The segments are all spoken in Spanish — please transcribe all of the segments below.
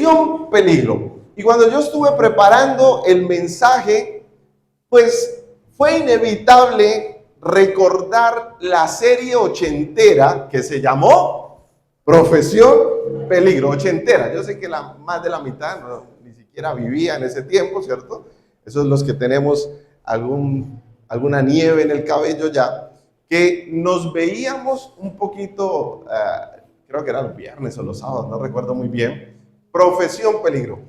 Profesión peligro. Y cuando yo estuve preparando el mensaje, pues fue inevitable recordar la serie ochentera que se llamó Profesión peligro. Ochentera. Yo sé que más de la mitad ni siquiera vivía en ese tiempo, ¿cierto? Esos los que tenemos alguna nieve en el cabello ya, que nos veíamos un poquito, creo que era los viernes o los sábados, no recuerdo muy bien, Profesión peligro.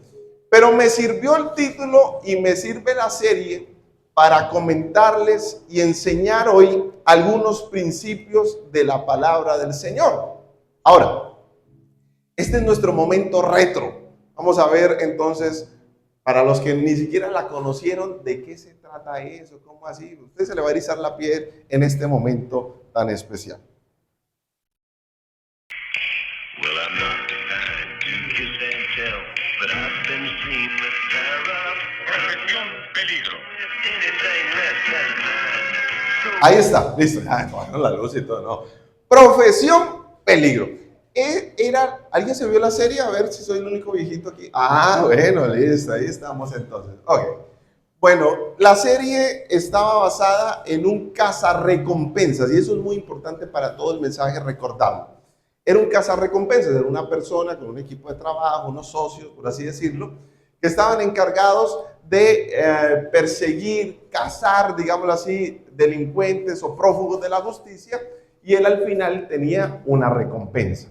Pero me sirvió el título y me sirve la serie para comentarles y enseñar hoy algunos principios de la palabra del Señor. Ahora, este es nuestro momento retro. Vamos a ver entonces, para los que ni siquiera la conocieron, de qué se trata eso, cómo así. Usted se le va a erizar la piel en este momento tan especial. Ahí está, listo. La luz y todo, no. Profesión peligro. ¿Alguien se vio la serie? A ver si soy el único viejito aquí. Bueno, listo, ahí estamos entonces. Ok. Bueno, la serie estaba basada en un cazarrecompensas, y eso es muy importante para todo el mensaje recordarlo. Era un cazarrecompensas, era una persona con un equipo de trabajo, unos socios, por así decirlo, que estaban encargados de perseguir, cazar, digámoslo así, delincuentes o prófugos de la justicia, y él al final tenía una recompensa.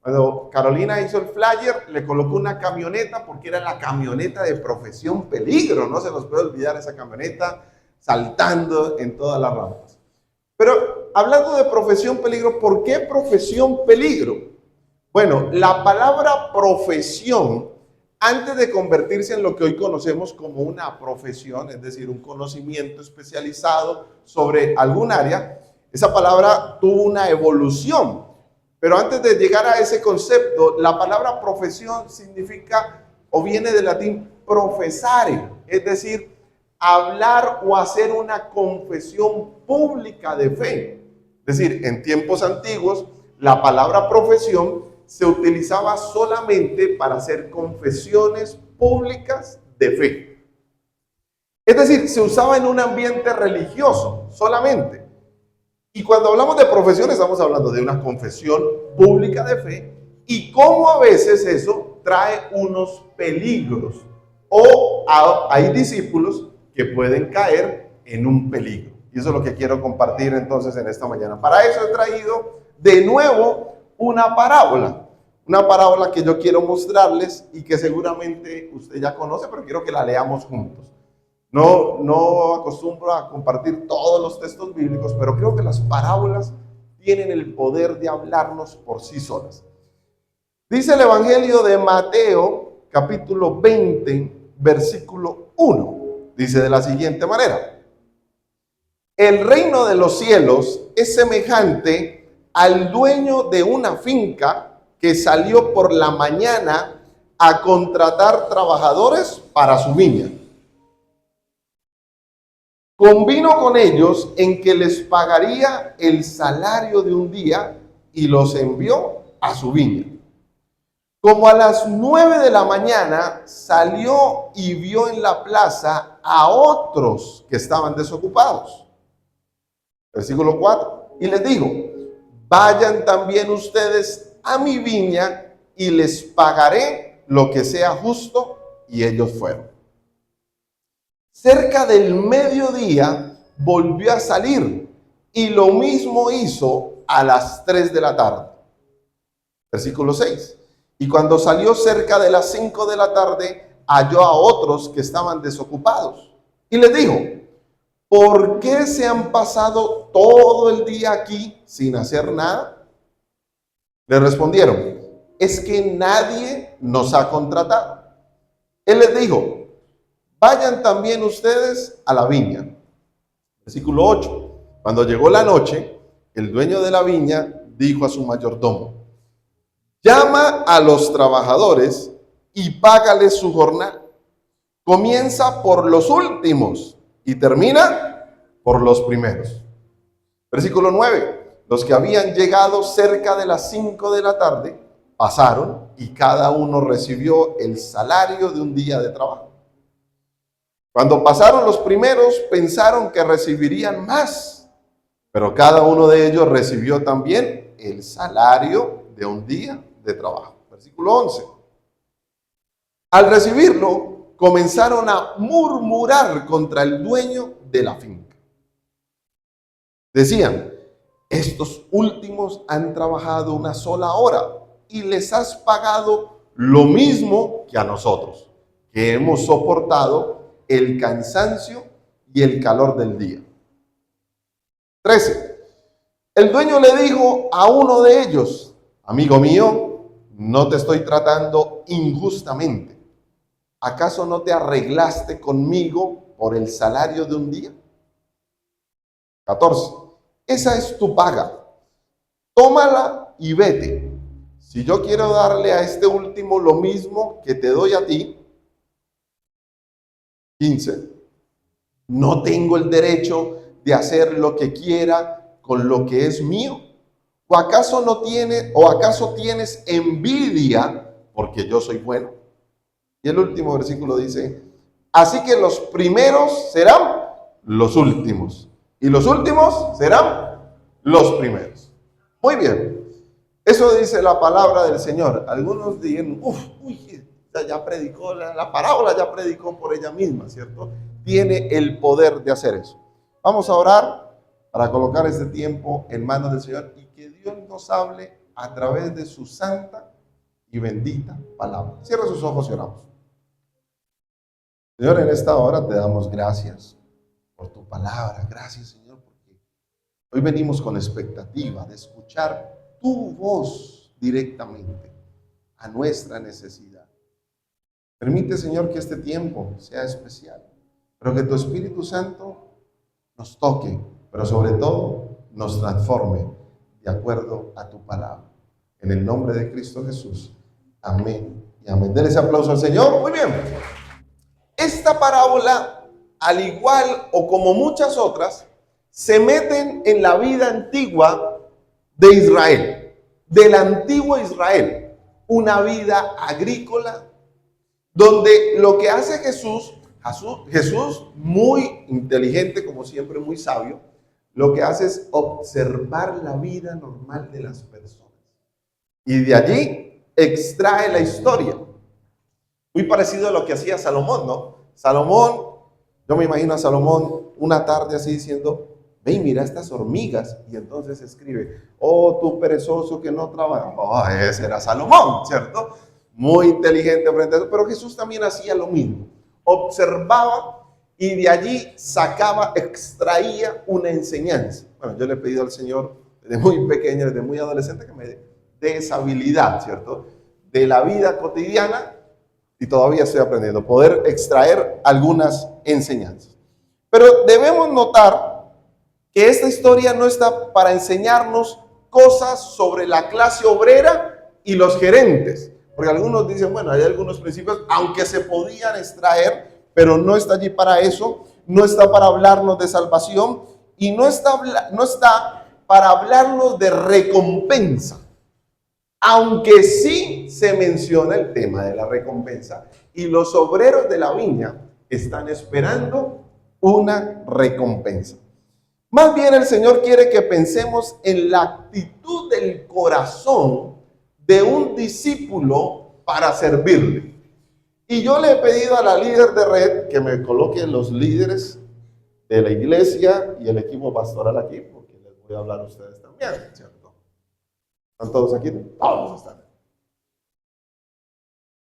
Cuando Carolina hizo el flyer, le colocó una camioneta porque era la camioneta de Profesión peligro. No se nos puede olvidar esa camioneta saltando en todas las rampas. Pero hablando de Profesión peligro, ¿por qué Profesión peligro? Bueno, la palabra profesión, antes de convertirse en lo que hoy conocemos como una profesión, es decir, un conocimiento especializado sobre algún área, esa palabra tuvo una evolución. Pero antes de llegar a ese concepto, la palabra profesión significa o viene del latín profesare, es decir, hablar o hacer una confesión pública de fe. Es decir, en tiempos antiguos, la palabra profesión se utilizaba solamente para hacer confesiones públicas de fe. Es decir, se usaba en un ambiente religioso solamente. Y cuando hablamos de profesión estamos hablando de una confesión pública de fe y cómo a veces eso trae unos peligros o hay discípulos que pueden caer en un peligro. Y eso es lo que quiero compartir entonces en esta mañana. Para eso he traído de nuevo una parábola que yo quiero mostrarles y que seguramente usted ya conoce, pero quiero que la leamos juntos. No acostumbro a compartir todos los textos bíblicos, pero creo que las parábolas tienen el poder de hablarnos por sí solas. Dice el Evangelio de Mateo, capítulo 20, versículo 1. Dice de la siguiente manera: el reino de los cielos es semejante al dueño de una finca que salió por la mañana a contratar trabajadores para su viña. Convino con ellos en que les pagaría el salario de un día y los envió a su viña. Como a las 9 de la mañana salió y vio en la plaza a otros que estaban desocupados. Versículo 4. Y les dijo: vayan también ustedes a mi viña y les pagaré lo que sea justo. Y ellos fueron. Cerca del mediodía volvió a salir y lo mismo hizo a las 3 de la tarde. Versículo 6. Y cuando salió cerca de las 5 de la tarde, halló a otros que estaban desocupados. Y les dijo: ¿por qué se han pasado todo el día aquí sin hacer nada? Le respondieron: es que nadie nos ha contratado. Él les dijo: vayan también ustedes a la viña. Versículo 8. Cuando llegó la noche, el dueño de la viña dijo a su mayordomo: llama a los trabajadores y págales su jornal. Comienza por los últimos y termina por los primeros. Versículo 9. Los que habían llegado cerca de las 5 de la tarde pasaron y cada uno recibió el salario de un día de trabajo. Cuando pasaron los primeros, pensaron que recibirían más, pero cada uno de ellos recibió también el salario de un día de trabajo. Versículo 11. Al recibirlo, comenzaron a murmurar contra el dueño de la finca. Decían: estos últimos han trabajado una sola hora y les has pagado lo mismo que a nosotros, que hemos soportado el cansancio y el calor del día. 13. El dueño le dijo a uno de ellos: amigo mío, no te estoy tratando injustamente. ¿Acaso no te arreglaste conmigo por el salario de un día? 14. Esa es tu paga. Tómala y vete. Si yo quiero darle a este último lo mismo que te doy a ti. 15. ¿No tengo el derecho de hacer lo que quiera con lo que es mío? ¿O acaso tienes envidia porque yo soy bueno? Y el último versículo dice: así que los primeros serán los últimos y los últimos serán los primeros. Muy bien. Eso dice la palabra del Señor. Algunos digan: ya predicó, la parábola ya predicó por ella misma, ¿cierto? Tiene el poder de hacer eso. Vamos a orar para colocar este tiempo en manos del Señor y que Dios nos hable a través de su santa y bendita palabra. Cierra sus ojos y oramos. Señor, en esta hora te damos gracias por tu palabra. Gracias, Señor, porque hoy venimos con expectativa de escuchar tu voz directamente a nuestra necesidad. Permite, Señor, que este tiempo sea especial, pero que tu Espíritu Santo nos toque, pero sobre todo nos transforme de acuerdo a tu palabra. En el nombre de Cristo Jesús. Amén y amén. Denle ese aplauso al Señor. Muy bien. Esta parábola, al igual o como muchas otras, se meten en la vida antigua de Israel, del antiguo Israel, una vida agrícola, donde lo que hace Jesús, muy inteligente, como siempre, muy sabio, lo que hace es observar la vida normal de las personas. Y de allí extrae la historia. Muy parecido a lo que hacía Salomón, ¿no? Salomón, yo me imagino a Salomón una tarde así diciendo: ve y mira estas hormigas. Y entonces escribe: oh, tú perezoso que no trabajas. Oh, ese era Salomón, ¿cierto? Muy inteligente frente a eso. Pero Jesús también hacía lo mismo. Observaba y de allí extraía una enseñanza. Bueno, yo le he pedido al Señor desde muy pequeño, desde muy adolescente, que me dé esa habilidad, ¿cierto? De la vida cotidiana, y todavía estoy aprendiendo, poder extraer algunas enseñanzas. Pero debemos notar que esta historia no está para enseñarnos cosas sobre la clase obrera y los gerentes. Porque algunos dicen: bueno, hay algunos principios, aunque se podían extraer, pero no está allí para eso, no está para hablarnos de salvación y no está para hablarnos de recompensa. Aunque sí se menciona el tema de la recompensa y los obreros de la viña están esperando una recompensa. Más bien el Señor quiere que pensemos en la actitud del corazón de un discípulo para servirle. Y yo le he pedido a la líder de red que me coloque los líderes de la iglesia y el equipo pastoral aquí, porque les voy a hablar a ustedes también, ¿cierto? ¿Están todos aquí? Todos están.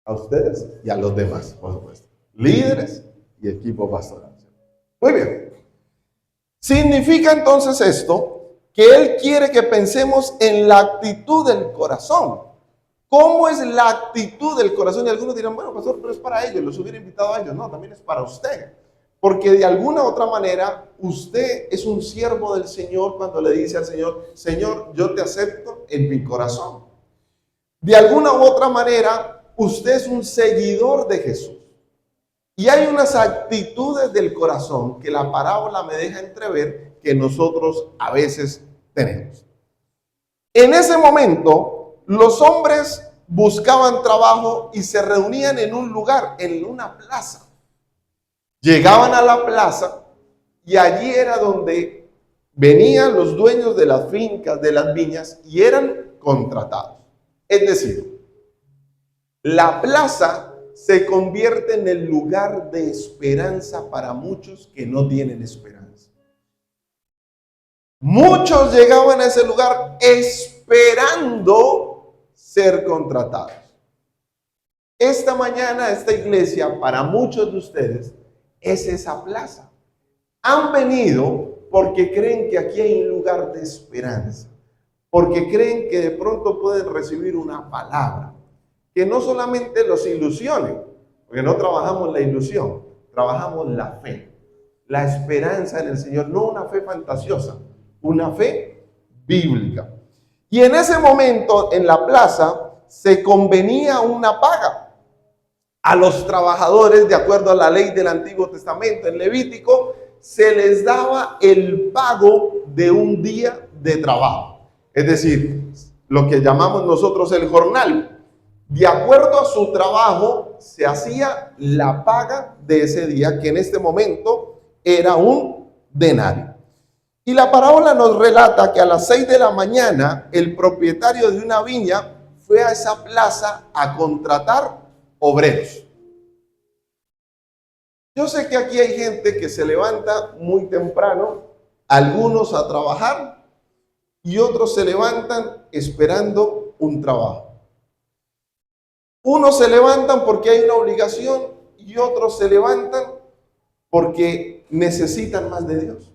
A ustedes y a los demás, por supuesto. Líderes y equipo pastoral. Muy bien. Significa entonces esto que Él quiere que pensemos en la actitud del corazón. ¿Cómo es la actitud del corazón? Y algunos dirán: bueno, pastor, pero es para ellos, los hubiera invitado a ellos. No, también es para usted. Porque de alguna u otra manera, usted es un siervo del Señor cuando le dice al Señor: Señor, yo te acepto en mi corazón. De alguna u otra manera, usted es un seguidor de Jesús. Y hay unas actitudes del corazón que la parábola me deja entrever que nosotros a veces tenemos. En ese momento, los hombres buscaban trabajo y se reunían en un lugar, en una plaza. Llegaban a la plaza y allí era donde venían los dueños de las fincas, de las viñas, y eran contratados. Es decir, la plaza se convierte en el lugar de esperanza para muchos que no tienen esperanza. Muchos llegaban a ese lugar esperando ser contratados. Esta mañana, esta iglesia, para muchos de ustedes, es esa plaza. Han venido porque creen que aquí hay un lugar de esperanza, porque creen que de pronto pueden recibir una palabra que no solamente los ilusione, porque no trabajamos la ilusión, trabajamos la fe, la esperanza en el Señor, no una fe fantasiosa, una fe bíblica. Y en ese momento, en la plaza, se convenía una paga a los trabajadores, de acuerdo a la ley del Antiguo Testamento, en Levítico, se les daba el pago de un día de trabajo. Es decir, lo que llamamos nosotros el jornal. De acuerdo a su trabajo, se hacía la paga de ese día, que en este momento era un denario. Y la parábola nos relata que a las 6 de la mañana, el propietario de una viña fue a esa plaza a contratar obreros. Yo sé que aquí hay gente que se levanta muy temprano, algunos a trabajar y otros se levantan esperando un trabajo. Unos se levantan porque hay una obligación y otros se levantan porque necesitan más de Dios.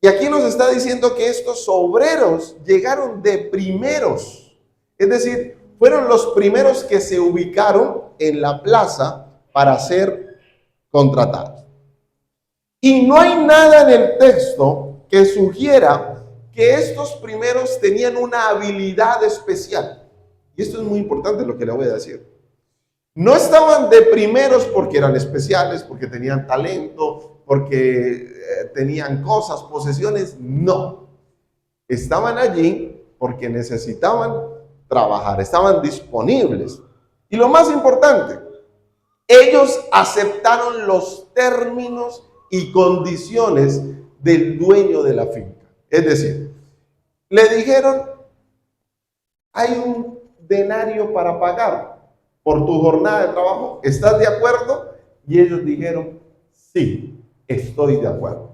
Y aquí nos está diciendo que estos obreros llegaron de primeros, es decir, fueron los primeros que se ubicaron en la plaza para ser contratados. Y no hay nada en el texto que sugiera que estos primeros tenían una habilidad especial. Y esto es muy importante lo que le voy a decir. No estaban de primeros porque eran especiales, porque tenían talento, porque tenían cosas, posesiones. No. Estaban allí porque necesitaban trabajar, estaban disponibles. Y lo más importante, ellos aceptaron los términos y condiciones del dueño de la finca. Es decir, le dijeron, hay un denario para pagar por tu jornada de trabajo, ¿estás de acuerdo? Y ellos dijeron, sí, estoy de acuerdo.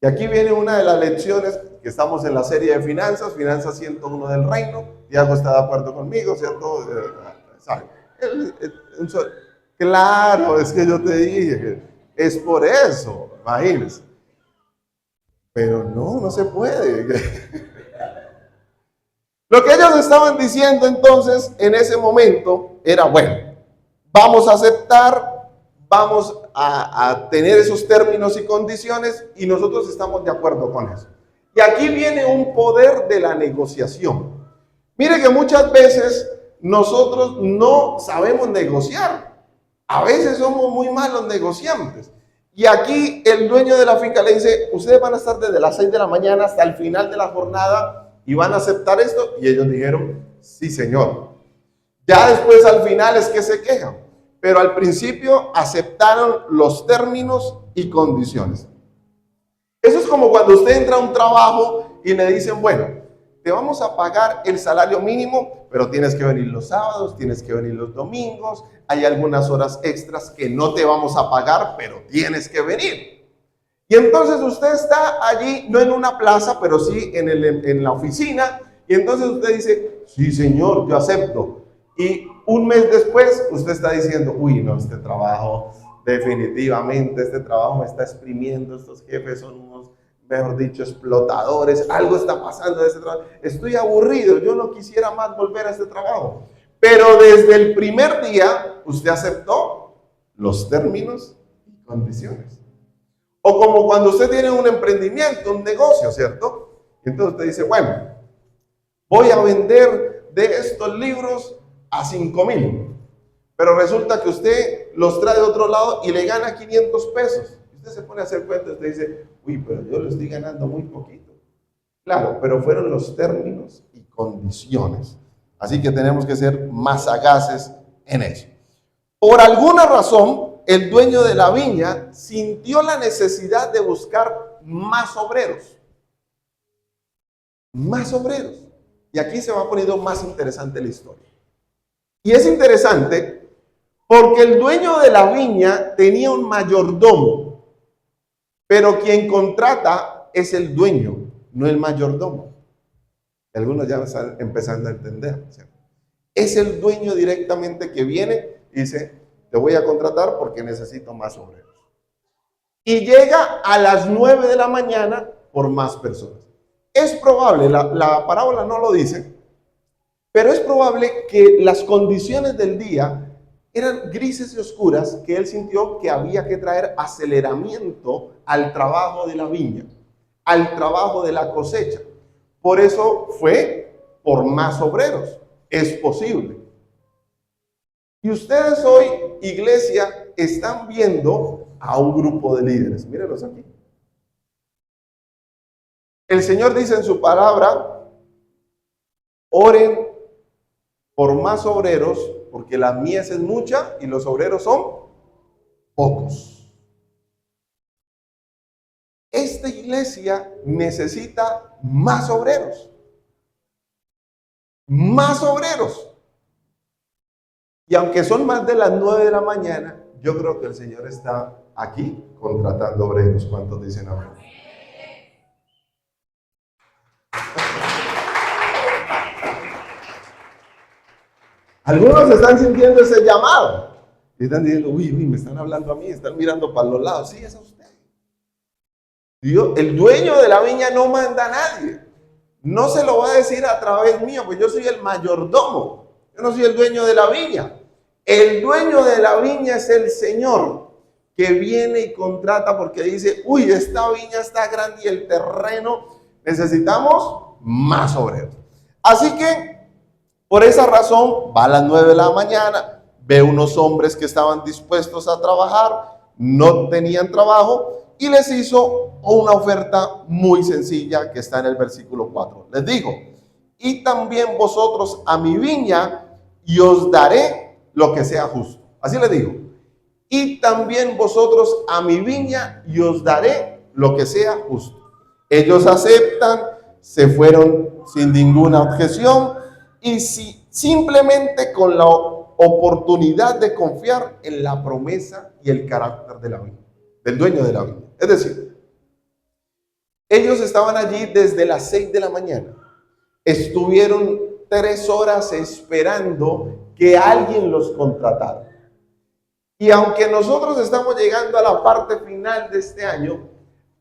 Y aquí viene una de las lecciones, que estamos en la serie de finanzas, Finanzas 101 del Reino. Tiago está de acuerdo conmigo, ¿cierto? Claro, es que yo te dije que es por eso, imagínense. Pero no se puede. Lo que ellos estaban diciendo entonces en ese momento era, bueno, vamos a aceptar, vamos a tener esos términos y condiciones y nosotros estamos de acuerdo con eso. Y aquí viene un poder de la negociación. Mire que muchas veces nosotros no sabemos negociar. A veces somos muy malos negociantes. Y aquí el dueño de la finca le dice, ustedes van a estar desde las 6 de la mañana hasta el final de la jornada y van a aceptar esto. Y ellos dijeron, sí, señor. Ya después al final es que se quejan. Pero al principio aceptaron los términos y condiciones. Eso es como cuando usted entra a un trabajo y le dicen, bueno, te vamos a pagar el salario mínimo, pero tienes que venir los sábados, tienes que venir los domingos, hay algunas horas extras que no te vamos a pagar, pero tienes que venir. Y entonces usted está allí, no en una plaza, pero sí en la oficina, y entonces usted dice, sí señor, yo acepto. Y un mes después usted está diciendo, uy, no, este trabajo, definitivamente este trabajo me está exprimiendo, estos jefes son unos, mejor dicho, explotadores, algo está pasando en este trabajo, estoy aburrido, yo no quisiera más volver a este trabajo. Pero desde el primer día usted aceptó los términos y condiciones. O como cuando usted tiene un emprendimiento, un negocio, ¿cierto? Entonces usted dice, bueno, voy a vender de estos libros a 5,000. Pero resulta que usted los trae de otro lado y le gana 500 pesos. Usted se pone a hacer cuentas y usted dice, uy, pero yo lo estoy ganando muy poquito. Claro, pero fueron los términos y condiciones. Así que tenemos que ser más sagaces en eso. Por alguna razón, el dueño de la viña sintió la necesidad de buscar más obreros. Más obreros. Y aquí se va poniendo más interesante la historia. Y es interesante porque el dueño de la viña tenía un mayordomo, pero quien contrata es el dueño, no el mayordomo. Algunos ya están empezando a entender, ¿cierto? Es el dueño directamente que viene y dice, te voy a contratar porque necesito más obreros. Y llega a las 9 de la mañana por más personas. Es probable, la parábola no lo dice, pero es probable que las condiciones del día eran grises y oscuras, que él sintió que había que traer aceleramiento al trabajo de la viña, al trabajo de la cosecha. Por eso fue por más obreros. Es posible. Y ustedes hoy, iglesia, están viendo a un grupo de líderes. Mírenlos aquí. El Señor dice en su palabra, oren por más obreros, porque la mies es mucha y los obreros son pocos. Esta iglesia necesita más obreros. Más obreros. Y aunque son más de las 9 de la mañana, yo creo que el Señor está aquí contratando obreros. ¿Cuántos dicen amén? Algunos están sintiendo ese llamado. Y están diciendo, uy, me están hablando a mí, están mirando para los lados. Sí, es a usted. Dios, el dueño de la viña no manda a nadie. No se lo va a decir a través mío, pues yo soy el mayordomo. Yo no soy el dueño de la viña. El dueño de la viña es el Señor, que viene y contrata porque dice, uy, esta viña está grande y el terreno, necesitamos más obreros. Así que, por esa razón, va a las 9 de la mañana, ve unos hombres que estaban dispuestos a trabajar, no tenían trabajo, y les hizo una oferta muy sencilla que está en el versículo 4. Les dijo, y también vosotros a mi viña, y os daré lo que sea justo. Así les digo. Y también vosotros a mi viña y os daré lo que sea justo. Ellos aceptan, se fueron sin ninguna objeción y simplemente con la oportunidad de confiar en la promesa y el carácter de la viña, del dueño de la viña. Es decir, ellos estaban allí desde las 6 de la mañana. Estuvieron 3 horas esperando que alguien los contratara. Y aunque nosotros estamos llegando a la parte final de este año,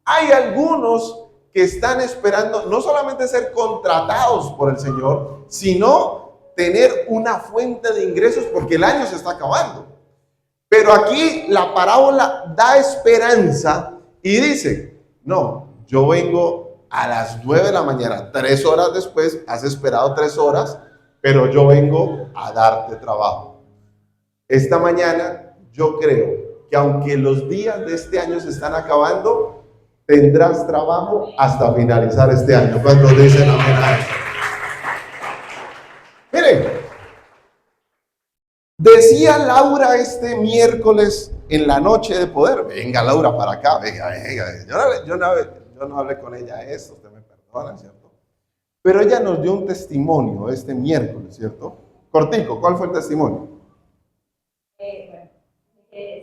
hay algunos que están esperando no solamente ser contratados por el Señor, sino tener una fuente de ingresos porque el año se está acabando. Pero aquí la parábola da esperanza y dice, no, yo vengo a las 9 de la mañana, 3 horas después, has esperado 3 horas, pero yo vengo a darte trabajo. Esta mañana yo creo que aunque los días de este año se están acabando, tendrás trabajo hasta finalizar este año. ¿Cuántos dicen amén? Miren, decía Laura este miércoles en la noche de poder, venga Laura para acá, venga. Yo no hablé con ella eso, usted me perdona, ¿cierto? Pero ella nos dio un testimonio este miércoles, ¿cierto? Cortico, ¿cuál fue el testimonio?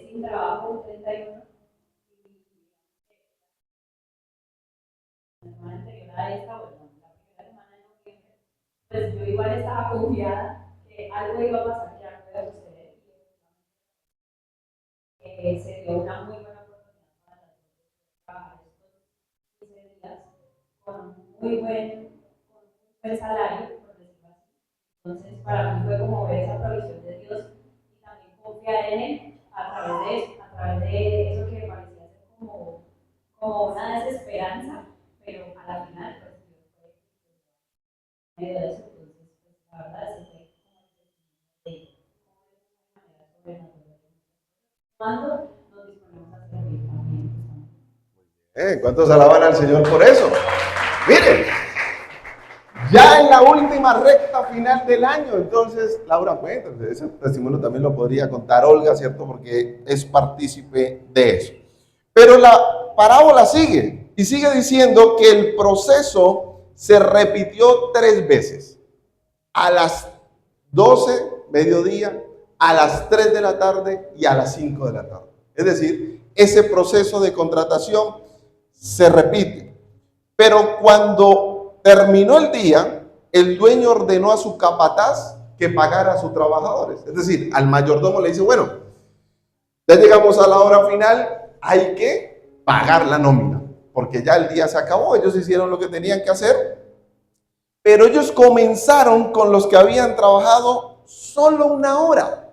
Sin trabajo, 31. La semana anterior a esta, bueno, la primera semana de noviembre, pues yo igual estaba confiada que algo iba a pasar, que algo iba a suceder. Se dio una muy buena oportunidad para trabajar estos 15 días con muy buen salario, por decirlo así. Entonces, para mí fue como ver esa provisión de Dios y también confiar en Él a través de eso, que me parecía ser como una desesperanza, pero a la final, pues Dios fue medio de eso. Entonces, pues la verdad es que cuando nos disponemos a servir también. ¿Cuántos alaban al Señor por eso? Miren, Ya en la última recta final del año. Entonces, Laura cuenta, ese testimonio también lo podría contar Olga, ¿cierto? Porque es partícipe de eso. Pero la parábola sigue y sigue diciendo que el proceso se repitió 3 veces. A las 12, mediodía, a las 3 de la tarde y a las 5 de la tarde. Es decir, ese proceso de contratación se repite. Pero cuando terminó el día, el dueño ordenó a su capataz que pagara a sus trabajadores. Es decir, al mayordomo le dice, bueno, ya llegamos a la hora final, hay que pagar la nómina, porque ya el día se acabó, ellos hicieron lo que tenían que hacer, pero ellos comenzaron con los que habían trabajado solo 1 hora.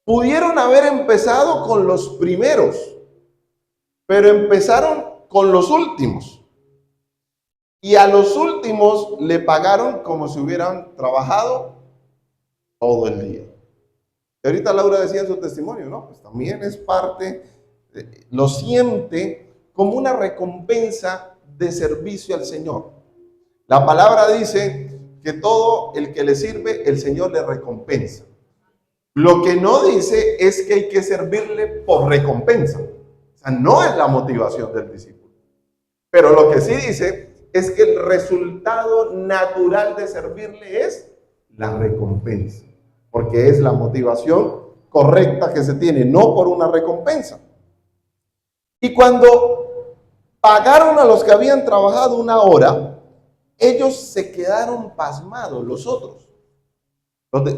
Pudieron haber empezado con los primeros, pero empezaron con los últimos. Y a los últimos le pagaron como si hubieran trabajado todo el día. Y ahorita Laura decía en su testimonio, ¿no? Pues también es parte, lo siente como una recompensa de servicio al Señor. La palabra dice que todo el que le sirve, el Señor le recompensa. Lo que no dice es que hay que servirle por recompensa. O sea, no es la motivación del discípulo. Pero lo que sí dice es que el resultado natural de servirle es la recompensa. Porque es la motivación correcta que se tiene, no por una recompensa. Y cuando pagaron a los que habían trabajado 1 hora, ellos se quedaron pasmados, los otros.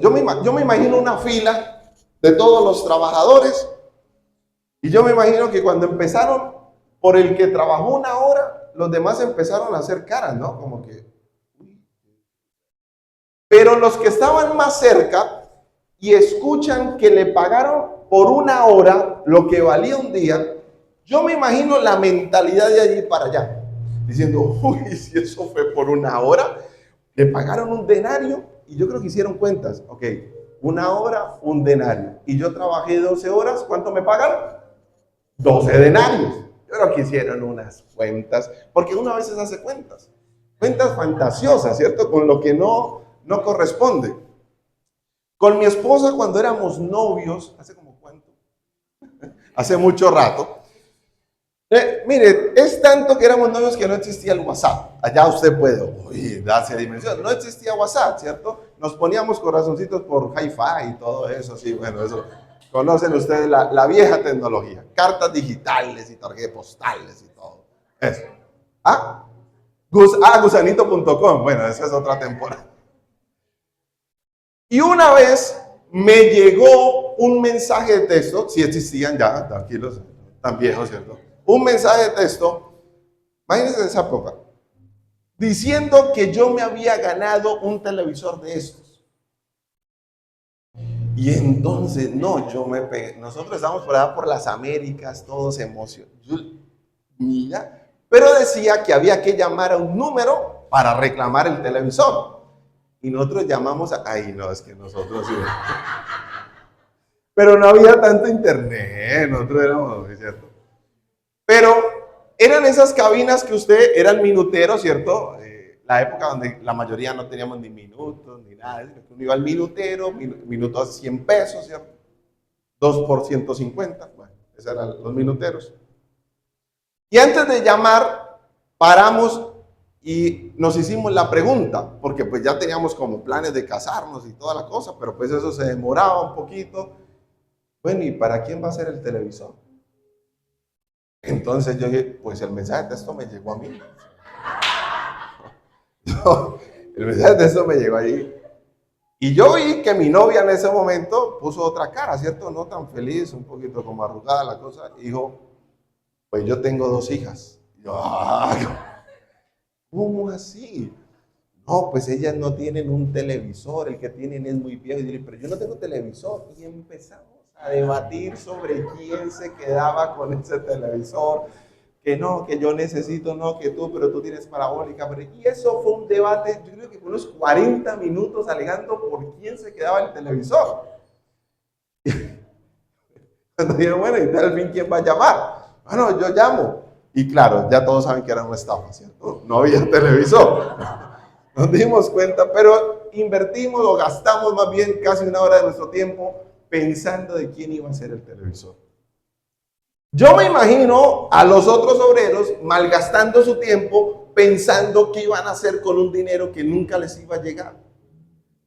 Yo me imagino una fila de todos los trabajadores y yo me imagino que cuando empezaron por el que trabajó 1 hora, los demás empezaron a hacer caras, ¿no? Como que... Pero los que estaban más cerca y escuchan que le pagaron por 1 hora lo que valía un día, yo me imagino la mentalidad de allí para allá, diciendo, uy, si eso fue por 1 hora, le pagaron un denario y yo creo que hicieron cuentas, ok, 1 hora, un denario, y yo trabajé 12 horas, ¿cuánto me pagan? 12 denarios. Yo creo que hicieron unas cuentas, porque uno a veces hace cuentas fantasiosas, ¿cierto? Con lo que no corresponde. Con mi esposa cuando éramos novios, ¿hace como cuánto? Hace mucho rato. Mire, es tanto que éramos novios que no existía el WhatsApp. Allá usted puede darse a dimensión. No existía WhatsApp, ¿cierto? Nos poníamos corazoncitos por hi-fi y todo eso, sí, bueno, eso. Conocen ustedes la vieja tecnología. Cartas digitales y tarjetas postales y todo. Eso. Gusanito.com. Bueno, esa es otra temporada. Y una vez me llegó un mensaje de texto, si existían ya, tranquilos, tan viejos, ¿cierto? Un mensaje de texto, imagínense en esa época, diciendo que yo me había ganado un televisor de estos. Y entonces, no, yo me pegué. Nosotros estábamos por allá por las Américas, todos emocionados. Mira, pero decía que había que llamar a un número para reclamar el televisor. Y nosotros llamamos a... Ay, no, es que nosotros... Sí. Pero no había tanto internet, nosotros éramos, ¿cierto? Pero eran esas cabinas que usted, eran minuteros, ¿cierto? La época donde la mayoría no teníamos ni minutos, ni nada. Uno iba al minutero, minutos a 100 pesos, ¿cierto? 2 por 150, bueno, esos eran los minuteros. Y antes de llamar, paramos y nos hicimos la pregunta, porque pues ya teníamos como planes de casarnos y toda la cosa, pero pues eso se demoraba un poquito. Bueno, ¿y para quién va a ser el televisor? Entonces yo dije, pues el mensaje de texto me llegó a mí. El mensaje de texto me llegó allí. Y yo vi que mi novia en ese momento puso otra cara, ¿cierto? No tan feliz, un poquito como arrugada la cosa. Y dijo, pues yo tengo 2 hijas. Y yo, ¿cómo así? No, pues ellas no tienen un televisor, el que tienen es muy viejo. Y yo dije, pero yo no tengo televisor. Y empezamos a debatir sobre quién se quedaba con ese televisor, que no, que yo necesito, no, que tú, pero tú tienes parabólica. Y eso fue un debate, yo creo que fue unos 40 minutos alegando por quién se quedaba el televisor. Cuando dijeron, bueno, y al fin, ¿quién va a llamar? Bueno, yo llamo. Y claro, ya todos saben que era una estafa, ¿cierto? No había televisor. Nos dimos cuenta, pero invertimos o gastamos más bien casi una hora de nuestro tiempo pensando de quién iba a ser el televisor. Yo me imagino a los otros obreros malgastando su tiempo pensando qué iban a hacer con un dinero que nunca les iba a llegar.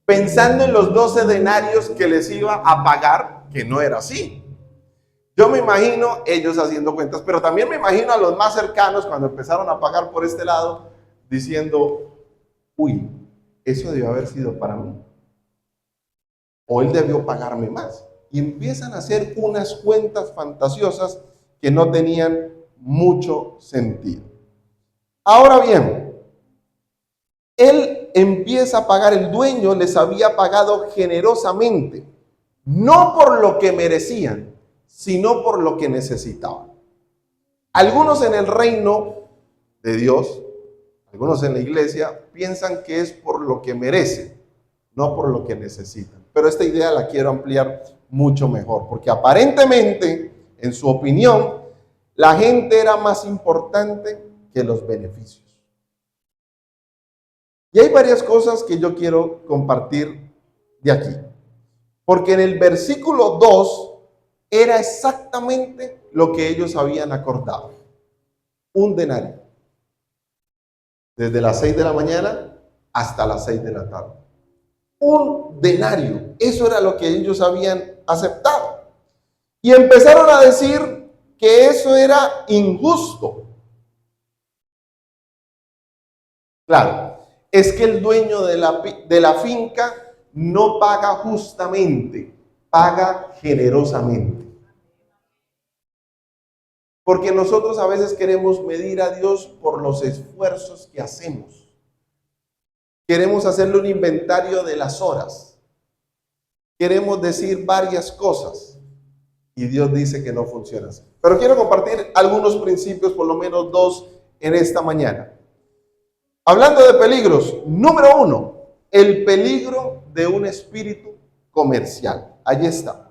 Pensando en los 12 denarios que les iba a pagar, que no era así. Yo me imagino ellos haciendo cuentas, pero también me imagino a los más cercanos cuando empezaron a pagar por este lado, diciendo, uy, eso debió haber sido para mí. O él debió pagarme más. Y empiezan a hacer unas cuentas fantasiosas que no tenían mucho sentido. Ahora bien, él empieza a pagar, el dueño les había pagado generosamente, no por lo que merecían, sino por lo que necesitaban. Algunos en el reino de Dios, algunos en la iglesia, piensan que es por lo que merecen, no por lo que necesitan. Pero esta idea la quiero ampliar mucho mejor, porque aparentemente, en su opinión, la gente era más importante que los beneficios. Y hay varias cosas que yo quiero compartir de aquí. Porque en el versículo 2 era exactamente lo que ellos habían acordado. Un denario. Desde las 6 de la mañana hasta las 6 de la tarde. Un denario. Eso era lo que ellos habían aceptado. Y empezaron a decir que eso era injusto. Claro, es que el dueño de la finca no paga justamente, paga generosamente. Porque nosotros a veces queremos medir a Dios por los esfuerzos que hacemos. Queremos hacerle un inventario de las horas. Queremos decir varias cosas. Y Dios dice que no funciona así. Pero quiero compartir algunos principios, por lo menos 2, en esta mañana. Hablando de peligros, número 1, el peligro de un espíritu comercial. Allí está,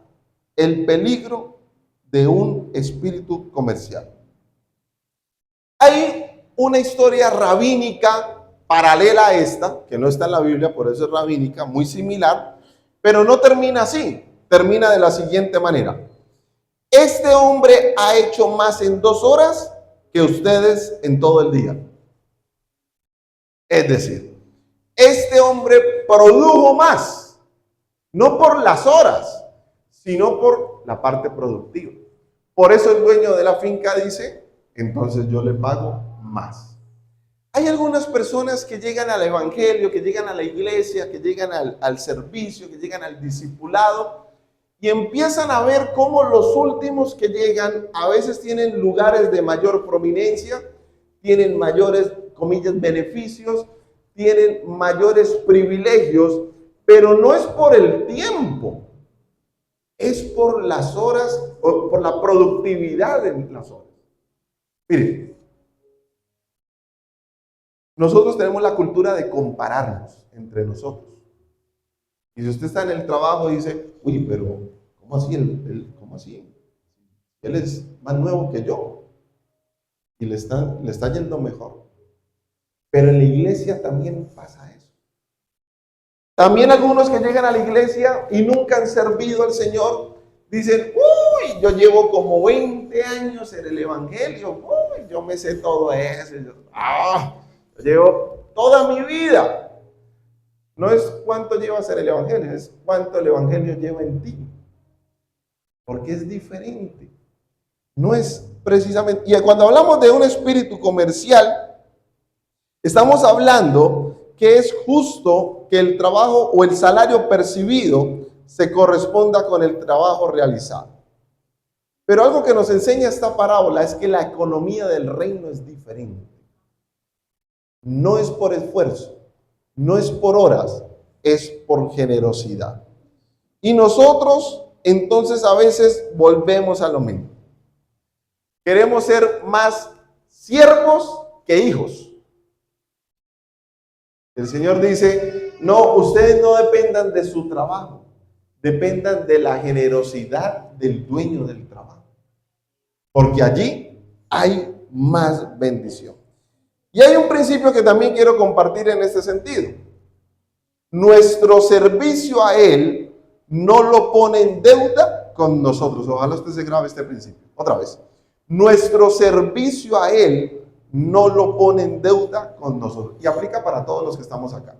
el peligro de un espíritu comercial. Hay una historia rabínica paralela a esta, que no está en la Biblia, por eso es rabínica, muy similar, pero no termina así, termina de la siguiente manera. Este hombre ha hecho más en 2 horas que ustedes en todo el día. Es decir, este hombre produjo más, no por las horas, sino por la parte productiva. Por eso el dueño de la finca dice, entonces yo le pago más. Hay algunas personas que llegan al evangelio, que llegan a la iglesia, que llegan al servicio, que llegan al discipulado y empiezan a ver cómo los últimos que llegan a veces tienen lugares de mayor prominencia, tienen mayores, comillas, beneficios, tienen mayores privilegios, pero no es por el tiempo, es por las horas, o por la productividad de las horas. Mire, nosotros tenemos la cultura de compararnos entre nosotros. Y si usted está en el trabajo y dice, uy, pero ¿cómo así? ¿Cómo así? Él es más nuevo que yo y le está yendo mejor. Pero en la iglesia también pasa eso. También algunos que llegan a la iglesia y nunca han servido al Señor, dicen, uy, yo llevo como 20 años en el evangelio, uy, yo me sé todo eso, yo llevo toda mi vida. No es cuánto lleva a hacer el evangelio, es cuánto el evangelio lleva en ti. Porque es diferente. No es precisamente, y cuando hablamos de un espíritu comercial, estamos hablando que es justo que el trabajo o el salario percibido se corresponda con el trabajo realizado. Pero algo que nos enseña esta parábola es que la economía del reino es diferente. No es por esfuerzo, no es por horas, es por generosidad. Y nosotros entonces a veces volvemos a lo mismo. Queremos ser más siervos que hijos. El Señor dice, no, ustedes no dependan de su trabajo, dependan de la generosidad del dueño del trabajo, porque allí hay más bendición. Y hay un principio que también quiero compartir en este sentido. Nuestro servicio a Él no lo pone en deuda con nosotros. Ojalá usted se grabe este principio. Otra vez. Nuestro servicio a Él no lo pone en deuda con nosotros. Y aplica para todos los que estamos acá.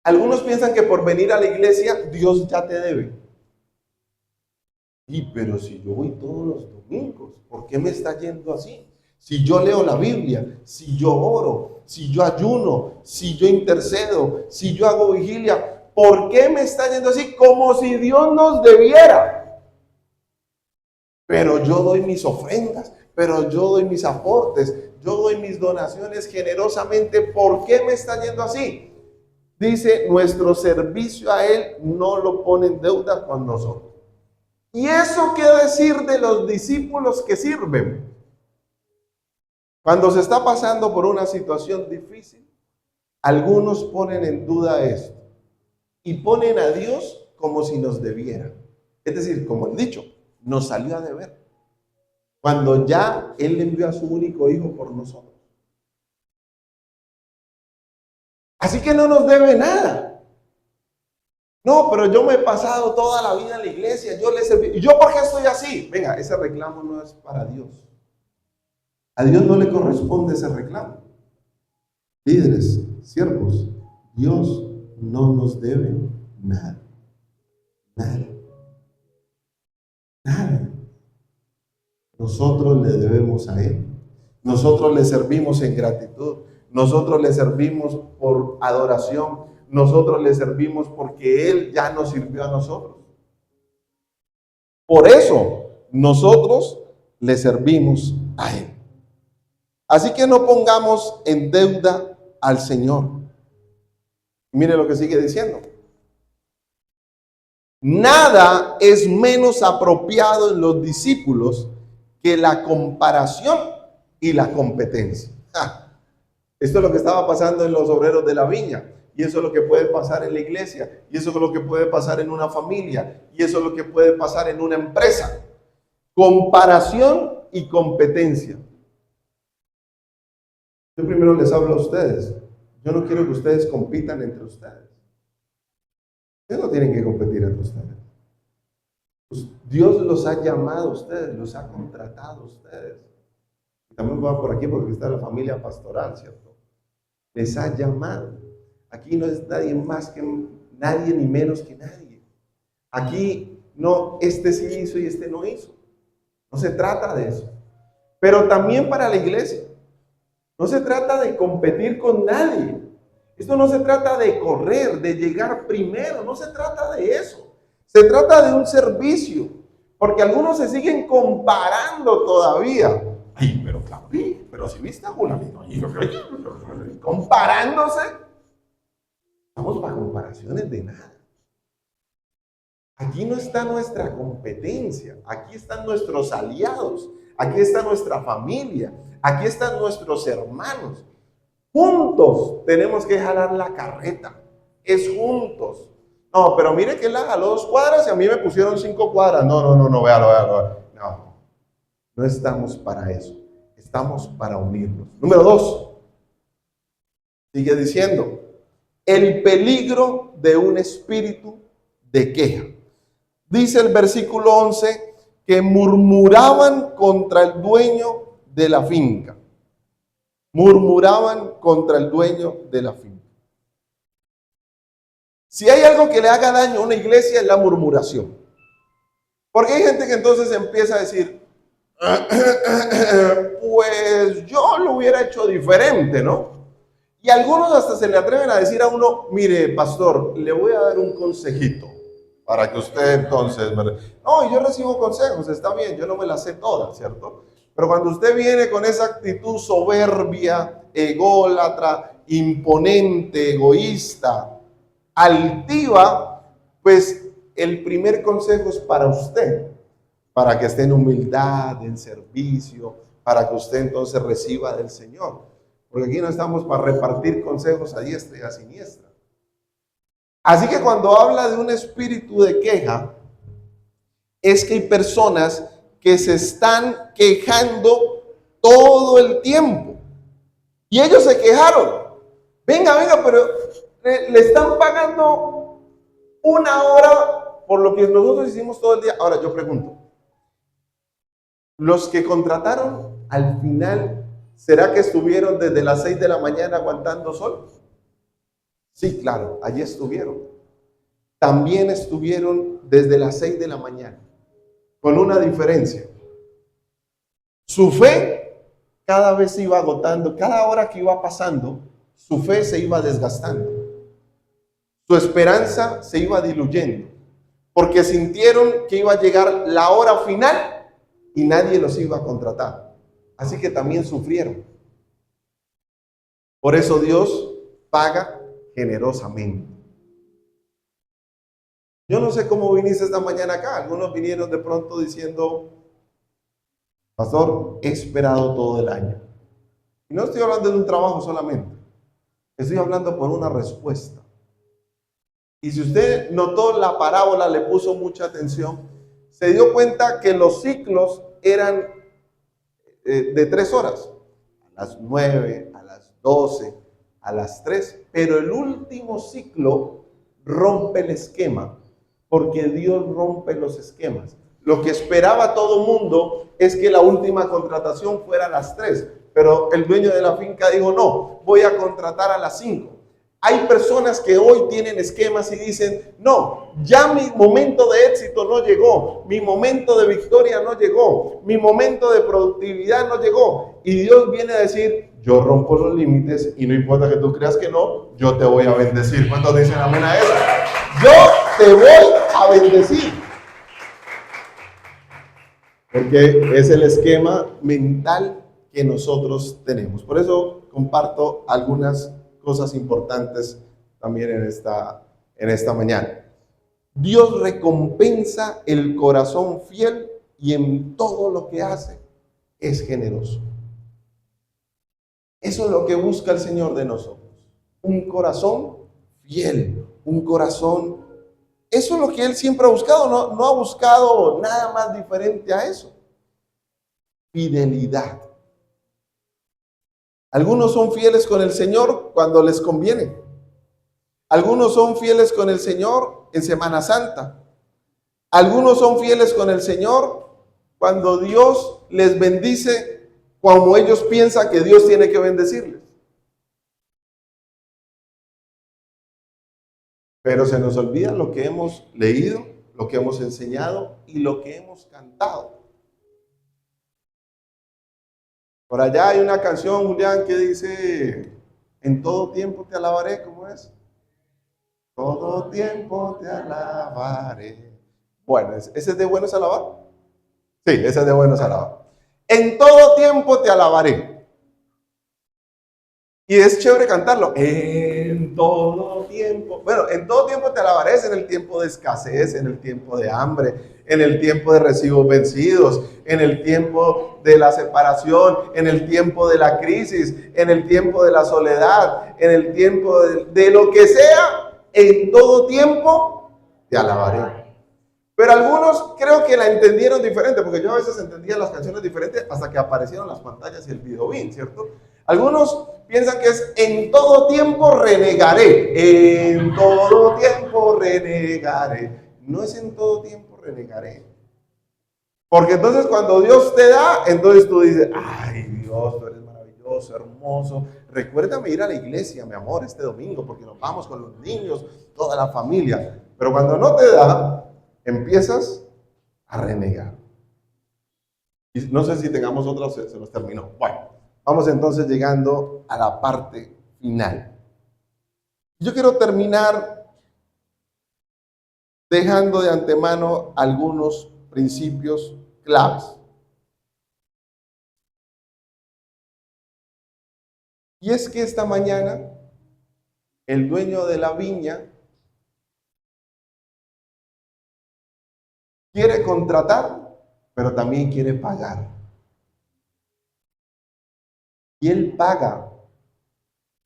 Algunos piensan que por venir a la iglesia, Dios ya te debe. Y pero si yo voy todos los domingos, ¿por qué me está yendo así? Si yo leo la Biblia, si yo oro, si yo ayuno, si yo intercedo, si yo hago vigilia, ¿por qué me está yendo así? Como si Dios nos debiera. Pero yo doy mis ofrendas, pero yo doy mis aportes, yo doy mis donaciones generosamente. ¿Por qué me está yendo así? Dice, nuestro servicio a Él no lo pone en deuda con nosotros. ¿Y eso qué decir de los discípulos que sirven? Cuando se está pasando por una situación difícil, algunos ponen en duda esto y ponen a Dios como si nos debiera. Es decir, como el dicho, nos salió a deber. Cuando ya Él le envió a su único hijo por nosotros. Así que no nos debe nada. No, pero yo me he pasado toda la vida en la iglesia, yo le serví. ¿Y yo por qué estoy así? Venga, ese reclamo no es para Dios. A Dios no le corresponde ese reclamo. Líderes, siervos, Dios no nos debe nada. Nada. Nada. Nosotros le debemos a Él. Nosotros le servimos en gratitud. Nosotros le servimos por adoración. Nosotros le servimos porque Él ya nos sirvió a nosotros. Por eso nosotros le servimos a Él. Así que no pongamos en deuda al Señor. Mire lo que sigue diciendo. Nada es menos apropiado en los discípulos que la comparación y la competencia. Esto es lo que estaba pasando en los obreros de la viña. Y eso es lo que puede pasar en la iglesia. Y eso es lo que puede pasar en una familia. Y eso es lo que puede pasar en una empresa. Comparación y competencia. Yo primero les hablo a ustedes. Yo no quiero que ustedes compitan entre ustedes. Ustedes no tienen que competir entre ustedes. Pues Dios los ha llamado a ustedes, los ha contratado a ustedes. Y también va por aquí porque está la familia pastoral, ¿cierto? Les ha llamado. Aquí no es nadie más que nadie, ni menos que nadie. Aquí no, este sí hizo y este no hizo. No se trata de eso. Pero también para la iglesia. No se trata de competir con nadie. Esto no se trata de correr, de llegar primero. No se trata de eso. Se trata de un servicio. Porque algunos se siguen comparando todavía. Ay, pero claro, pero si viste a Julanito allí, comparándose. Estamos para comparaciones de nada. Aquí no está nuestra competencia. Aquí están nuestros aliados. Aquí está nuestra familia. Aquí están nuestros hermanos. Juntos tenemos que jalar la carreta. Es juntos. No, pero mire que él la jaló 2 cuadras y a mí me pusieron 5 cuadras. No, véalo. No estamos para eso. Estamos para unirnos. Número 2. Sigue diciendo. El peligro de un espíritu de queja. Dice el versículo 11 que murmuraban contra el dueño de la finca. Murmuraban contra el dueño de la finca. Si hay algo que le haga daño a una iglesia es la murmuración. Porque hay gente que entonces empieza a decir, pues yo lo hubiera hecho diferente, ¿no? Y algunos hasta se le atreven a decir a uno, mire, pastor, le voy a dar un consejito para que usted entonces... No, yo recibo consejos, está bien, yo no me las sé todas, ¿cierto? Pero cuando usted viene con esa actitud soberbia, ególatra, imponente, egoísta, altiva, pues el primer consejo es para usted, para que esté en humildad, en servicio, para que usted entonces reciba del Señor. Porque aquí no estamos para repartir consejos a diestra y a siniestra. Así que cuando habla de un espíritu de queja, es que hay personas que se están quejando todo el tiempo. Y ellos se quejaron. Venga, pero le están pagando una hora por lo que nosotros hicimos todo el día. Ahora yo pregunto, los que contrataron al final, ¿será que estuvieron desde las 6 de la mañana aguantando sol? Sí, claro, allí estuvieron. También estuvieron desde las 6 de la mañana, con una diferencia. Su fe cada vez se iba agotando, cada hora que iba pasando, su fe se iba desgastando. Su esperanza se iba diluyendo, porque sintieron que iba a llegar la hora final y nadie los iba a contratar. Así que también sufrieron. Por eso Dios paga generosamente. Yo no sé cómo viniste esta mañana acá. Algunos vinieron de pronto diciendo, pastor, he esperado todo el año. Y no estoy hablando de un trabajo solamente. Estoy hablando por una respuesta. Y si usted notó la parábola, le puso mucha atención, se dio cuenta que los ciclos eran de 3 horas. A las 9, a las 12, a las 3. Pero el último ciclo rompe el esquema, porque Dios rompe los esquemas. Lo que esperaba todo mundo es que la última contratación fuera a las 3, pero el dueño de la finca dijo, no, voy a contratar a las 5. Hay personas que hoy tienen esquemas y dicen, no, ya mi momento de éxito no llegó, mi momento de victoria no llegó, mi momento de productividad no llegó. Y Dios viene a decir, yo rompo los límites y no importa que tú creas que no, yo te voy a bendecir. ¿Cuántos dicen amén a eso? Yo te voy a bendecir. Porque es el esquema mental que nosotros tenemos. Por eso comparto algunas cosas importantes también en esta mañana. Dios recompensa el corazón fiel y en todo lo que hace es generoso. Eso es lo que busca el Señor de nosotros. Un corazón fiel, un corazón. Eso es lo que Él siempre ha buscado, no ha buscado nada más diferente a eso. Fidelidad. Algunos son fieles con el Señor cuando les conviene. Algunos son fieles con el Señor en Semana Santa. Algunos son fieles con el Señor cuando Dios les bendice, como ellos piensan que Dios tiene que bendecirles. Pero se nos olvida lo que hemos leído, lo que hemos enseñado y lo que hemos cantado. Por allá hay una canción, Julián, que dice, en todo tiempo te alabaré, ¿cómo es? Todo tiempo te alabaré. Bueno, ¿ese es de buenos alabar? Sí, ese es de buenos alabar. En todo tiempo te alabaré. Y es chévere cantarlo. En todo tiempo. Bueno, en todo tiempo te alabaré, es en el tiempo de escasez, en el tiempo de hambre, en el tiempo de recibos vencidos, en el tiempo de la separación, en el tiempo de la crisis, en el tiempo de la soledad, en el tiempo de lo que sea, en todo tiempo te alabaré. Pero algunos creo que la entendieron diferente, porque yo a veces entendía las canciones diferentes hasta que aparecieron las pantallas y el video bien, ¿cierto? Algunos piensan que es en todo tiempo renegaré, en todo tiempo renegaré. No es en todo tiempo renegaré. Porque entonces cuando Dios te da, entonces tú dices, ay Dios, tú eres maravilloso, hermoso. Recuérdame ir a la iglesia, mi amor, este domingo, porque nos vamos con los niños, toda la familia. Pero cuando no te da, empiezas a renegar. Y no sé si tengamos otra, se nos terminó. Bueno, vamos entonces llegando a la parte final. Yo quiero terminar dejando de antemano algunos principios claves. Y es que esta mañana el dueño de la viña quiere contratar, pero también quiere pagar. Y Él paga.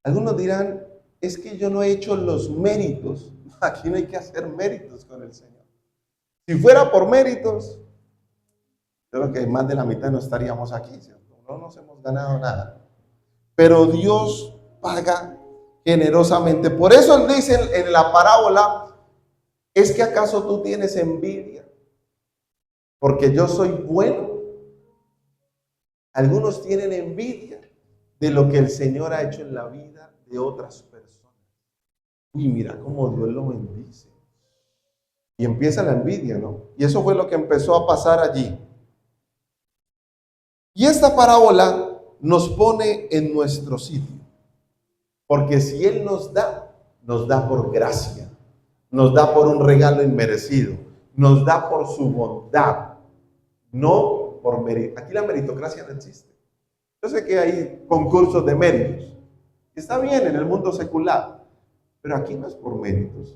Algunos dirán, es que yo no he hecho los méritos. Aquí no hay que hacer méritos con el Señor. Si fuera por méritos, yo creo que más de la mitad no estaríamos aquí, ¿cierto? No nos hemos ganado nada. pero Dios paga generosamente. Por eso él dice en la parábola, ¿es que acaso tú tienes envidia? Porque yo soy bueno. Algunos tienen envidia de lo que el Señor ha hecho en la vida de otras personas. Y mira cómo Dios lo bendice. Y empieza la envidia, ¿no? Y eso fue lo que empezó a pasar allí. Y esta parábola nos pone en nuestro sitio. Porque si Él nos da por gracia, nos da por un regalo inmerecido, nos da por su bondad, no por mérito. Aquí la meritocracia no existe. Yo sé que hay concursos de méritos. Está bien en el mundo secular, pero aquí no es por méritos.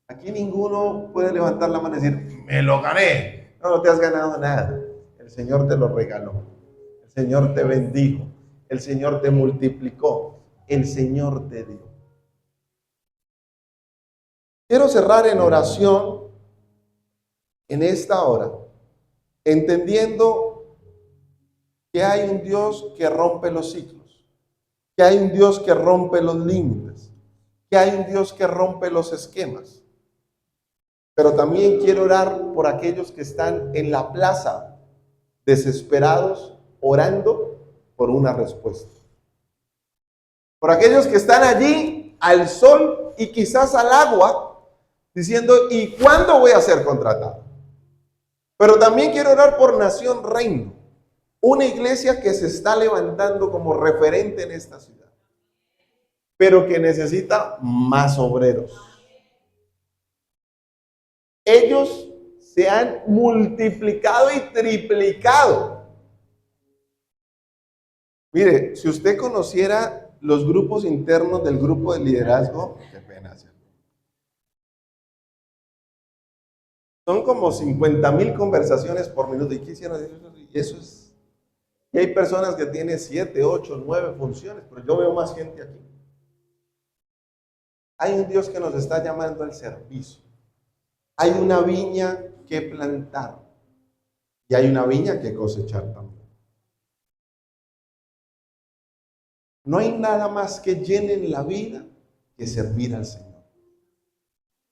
Aquí ninguno puede levantar la mano y decir, me lo gané. No, no te has ganado nada. El Señor te lo regaló. El Señor te bendijo. El Señor te multiplicó. El Señor te dio. Quiero cerrar en oración en esta hora, entendiendo que hay un Dios que rompe los ciclos, que hay un Dios que rompe los límites, que hay un Dios que rompe los esquemas. Pero también quiero orar por aquellos que están en la plaza, desesperados, orando por una respuesta. Por aquellos que están allí al sol y quizás al agua, diciendo, ¿y cuándo voy a ser contratado? Pero también quiero orar por Nación Reino, una iglesia que se está levantando como referente en esta ciudad, pero que necesita más obreros. Ellos se han multiplicado y triplicado. Mire, si usted conociera los grupos internos del grupo de liderazgo, qué pena. Son como 50,000 conversaciones por minuto. ¿Y qué hicieron? Y eso es. Y hay personas que tienen 7, 8, 9 funciones, pero yo veo más gente aquí. Hay un Dios que nos está llamando al servicio. Hay una viña que plantar y hay una viña que cosechar también. No hay nada más que llene en la vida que servir al Señor.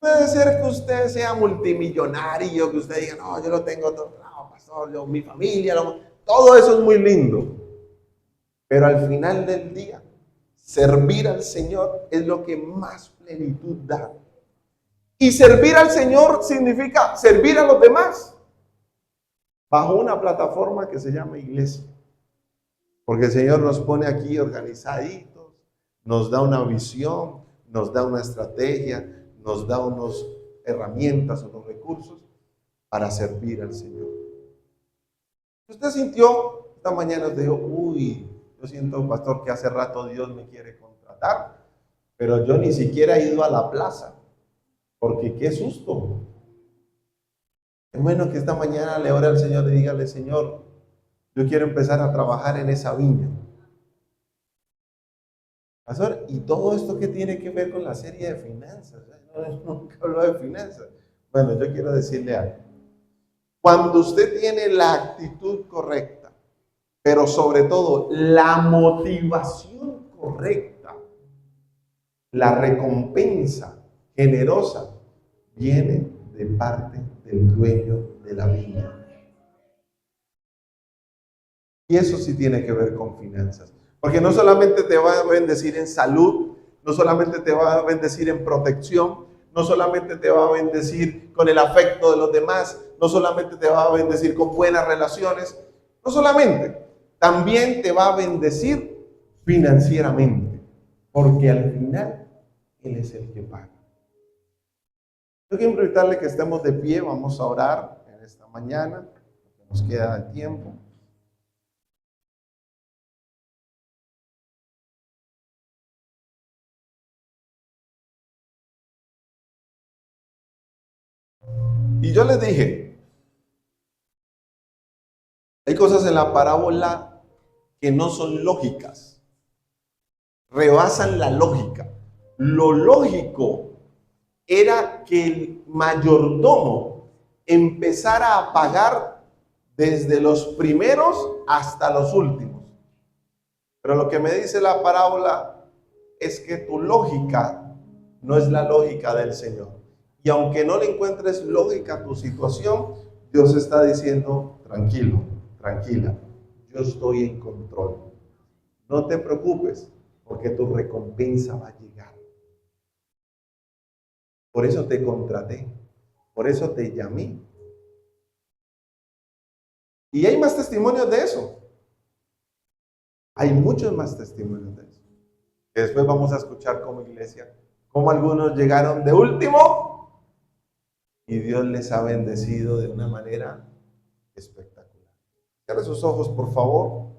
Puede ser que usted sea multimillonario, que usted diga, no, yo lo tengo todo, no, pastor, yo, mi familia, todo eso es muy lindo. Pero al final del día, servir al Señor es lo que más plenitud da. Y servir al Señor significa servir a los demás bajo una plataforma que se llama iglesia. Porque el Señor nos pone aquí organizaditos, nos da una visión, nos da una estrategia, nos da unas herramientas, unos recursos para servir al Señor. Usted sintió, esta mañana nos dijo, uy, yo siento, pastor, que hace rato Dios me quiere contratar, pero yo ni siquiera he ido a la plaza. Porque qué susto. Es bueno que esta mañana le ore al Señor y dígale, Señor, yo quiero empezar a trabajar en esa viña. Pastor, ¿y todo esto qué tiene que ver con la serie de finanzas? Nunca habló de finanzas. Bueno, yo quiero decirle algo. Cuando usted tiene la actitud correcta, pero sobre todo la motivación correcta, la recompensa generosa viene de parte del dueño de la viña. Y eso sí tiene que ver con finanzas. Porque no solamente te va a bendecir en salud, no solamente te va a bendecir en protección, no solamente te va a bendecir con el afecto de los demás, no solamente te va a bendecir con buenas relaciones, no solamente, también te va a bendecir financieramente. Porque al final, Él es el que paga. Yo quiero invitarle que estemos de pie, vamos a orar en esta mañana, porque nos queda de tiempo. Y yo les dije, hay cosas en la parábola que no son lógicas, rebasan la lógica. Lo lógico era que el mayordomo empezara a pagar desde los primeros hasta los últimos. Pero lo que me dice la parábola es que tu lógica no es la lógica del Señor. Y aunque no le encuentres lógica a tu situación, Dios está diciendo, tranquilo, tranquila, yo estoy en control. No te preocupes, porque tu recompensa va a llegar. Por eso te contraté, por eso te llamé. Y hay más testimonios de eso. Hay muchos más testimonios de eso. Que después vamos a escuchar como iglesia, cómo algunos llegaron de último y Dios les ha bendecido de una manera espectacular. Cierre sus ojos, por favor.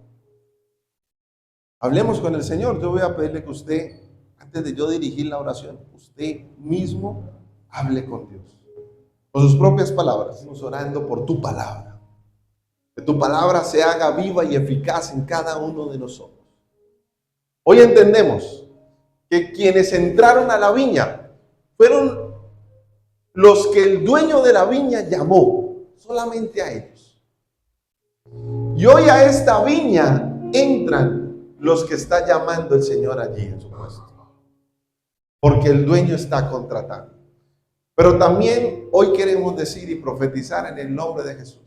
Hablemos con el Señor. Yo voy a pedirle que usted, antes de yo dirigir la oración, usted mismo hable con Dios. Con sus propias palabras. Estamos orando por tu palabra. Que tu palabra se haga viva y eficaz en cada uno de nosotros. Hoy entendemos que quienes entraron a la viña fueron los que el dueño de la viña llamó, solamente a ellos. Y hoy a esta viña entran los que está llamando el Señor allí en su puesto. Porque el dueño está contratando. Pero también hoy queremos decir y profetizar en el nombre de Jesús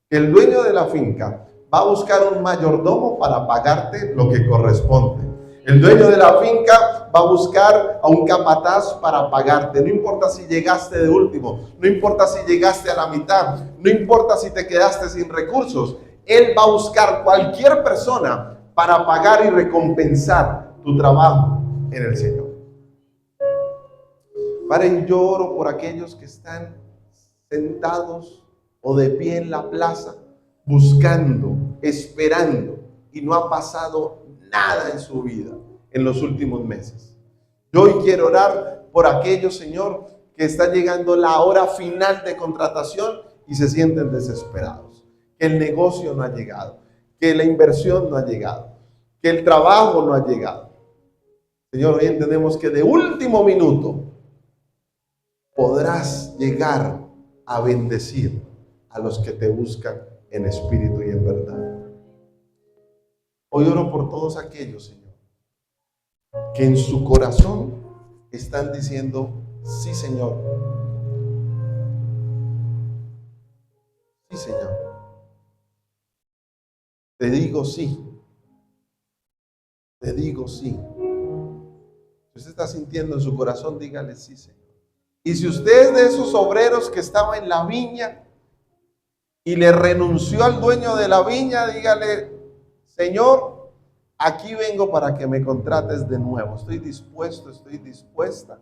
que el dueño de la finca va a buscar un mayordomo para pagarte lo que corresponde. El dueño de la finca va a buscar a un capataz para pagarte. No importa si llegaste de último, no importa si llegaste a la mitad, no importa si te quedaste sin recursos. Él va a buscar cualquier persona para pagar y recompensar tu trabajo en el Señor. Padre, yo oro por aquellos que están sentados o de pie en la plaza, buscando, esperando, y no ha pasado nada en su vida en los últimos meses. Yo hoy quiero orar por aquellos, Señor, que está llegando la hora final de contratación y se sienten desesperados, que el negocio no ha llegado, que la inversión no ha llegado, que el trabajo no ha llegado. Señor, hoy entendemos que de último minuto podrás llegar a bendecir a los que te buscan en espíritu y en verdad. Hoy oro por todos aquellos, Señor, que en su corazón están diciendo, sí, Señor. Sí, Señor. Te digo sí. Te digo sí. Si usted está sintiendo en su corazón, dígale sí, Señor. Y si usted es de esos obreros que estaba en la viña y le renunció al dueño de la viña, dígale, Señor, aquí vengo para que me contrates de nuevo. Estoy dispuesto, estoy dispuesta.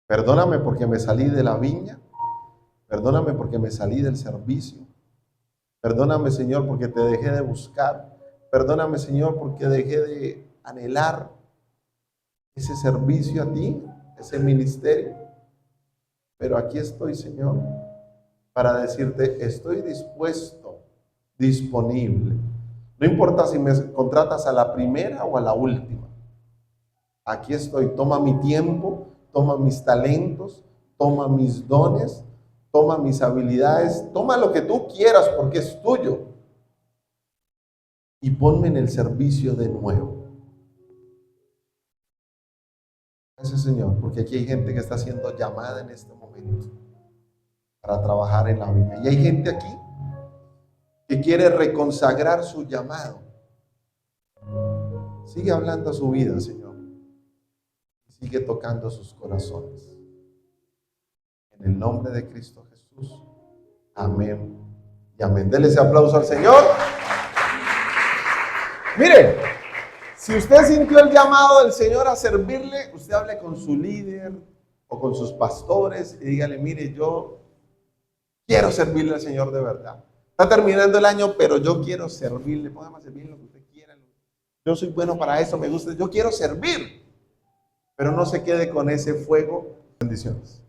Perdóname porque me salí de la viña. Perdóname porque me salí del servicio. Perdóname, Señor, porque te dejé de buscar. Perdóname, Señor, porque dejé de anhelar ese servicio a ti, ese ministerio. Pero aquí estoy, Señor, para decirte, estoy dispuesto, disponible. No importa si me contratas a la primera o a la última. Aquí estoy, toma mi tiempo, toma mis talentos, toma mis dones, toma mis habilidades, toma lo que tú quieras porque es tuyo. Y ponme en el servicio de nuevo. Gracias, Señor, porque aquí hay gente que está siendo llamada en este momento para trabajar en la viña. Y hay gente aquí que quiere reconsagrar su llamado. Sigue hablando a su vida, Señor. Sigue tocando sus corazones. En el nombre de Cristo Jesús. Amén y amén. Dele ese aplauso al Señor. Mire, si usted sintió el llamado del Señor a servirle, usted hable con su líder o con sus pastores y dígale, mire, yo quiero servirle al Señor de verdad. Está terminando el año, pero yo quiero servirle. Póngame a servir lo que usted quiera. Yo soy bueno para eso, me gusta. Yo quiero servir. Pero no se quede con ese fuego. Bendiciones.